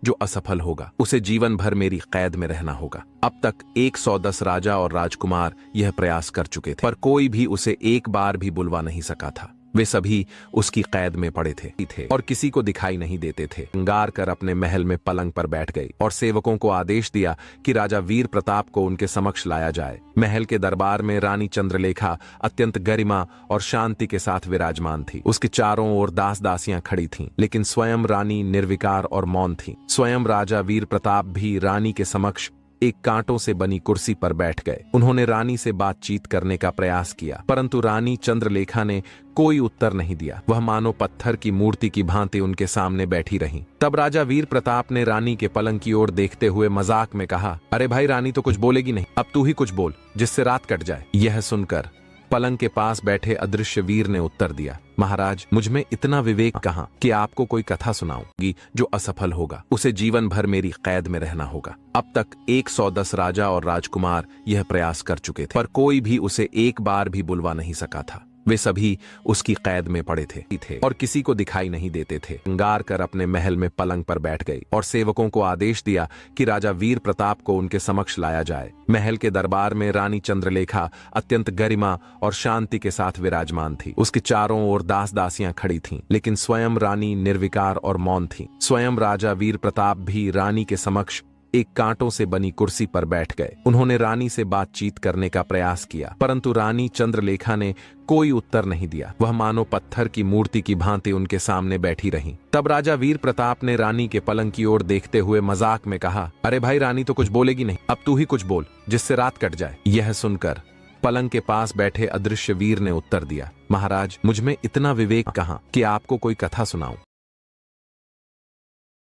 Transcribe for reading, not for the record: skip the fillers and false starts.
जो असफल होगा उसे जीवन भर मेरी कैद में रहना होगा। अब तक 110 राजा और राजकुमार यह प्रयास कर चुके थे, पर कोई भी उसे एक बार भी बुलवा नहीं सका था। वे सभी उसकी कैद में पड़े थे और किसी को दिखाई नहीं देते थे। श्रृंगार कर अपने महल में पलंग पर बैठ गई और सेवकों को आदेश दिया कि राजा वीर प्रताप को उनके समक्ष लाया जाए। महल के दरबार में रानी चंद्रलेखा अत्यंत गरिमा और शांति के साथ विराजमान थी। उसके चारों ओर दास दासियां खड़ी थीं, लेकिन स्वयं रानी निर्विकार और मौन थी। स्वयं राजा वीर प्रताप भी रानी के समक्ष एक कांटों से बनी कुर्सी पर बैठ गए। उन्होंने रानी से बातचीत करने का प्रयास किया, परंतु रानी चंद्रलेखा ने कोई उत्तर नहीं दिया। वह मानो पत्थर की मूर्ति की भांति उनके सामने बैठी रहीं। तब राजा वीर प्रताप ने रानी के पलंग की ओर देखते हुए मजाक में कहा, अरे भाई, रानी तो कुछ बोलेगी नहीं, अब तू ही कुछ बोल जिससे रात कट जाए। यह सुनकर पलंग के पास बैठे अदृश्य वीर ने उत्तर दिया, महाराज, मुझमें इतना विवेक कहाँ कि आपको कोई कथा सुनाऊंगी। जो असफल होगा उसे जीवन भर मेरी कैद में रहना होगा। अब तक 110 राजा और राजकुमार यह प्रयास कर चुके थे, पर कोई भी उसे एक बार भी बुलवा नहीं सका था। वे सभी उसकी कैद में पड़े थे और किसी को दिखाई नहीं देते थे। श्रृंगार कर अपने महल में पलंग पर बैठ गई और सेवकों को आदेश दिया कि राजा वीर प्रताप को उनके समक्ष लाया जाए। महल के दरबार में रानी चंद्रलेखा अत्यंत गरिमा और शांति के साथ विराजमान थी। उसके चारों ओर दास दासियां खड़ी थीं, लेकिन स्वयं रानी निर्विकार और मौन थी। स्वयं राजा वीर प्रताप भी रानी के समक्ष एक कांटों से बनी कुर्सी पर बैठ गए। उन्होंने रानी से बातचीत करने का प्रयास किया, परंतु रानी चंद्रलेखा ने कोई उत्तर नहीं दिया। वह मानो पत्थर की मूर्ति की भांति उनके सामने बैठी रहीं। तब राजा वीर प्रताप ने रानी के पलंग की ओर देखते हुए मजाक में कहा, अरे भाई, रानी तो कुछ बोलेगी नहीं, अब तू ही कुछ बोल जिससे रात कट जाए। यह सुनकर पलंग के पास बैठे अदृश्य वीर ने उत्तर दिया, महाराज, मुझमें इतना विवेक कहाँ कि आपको कोई कथा सुनाऊं।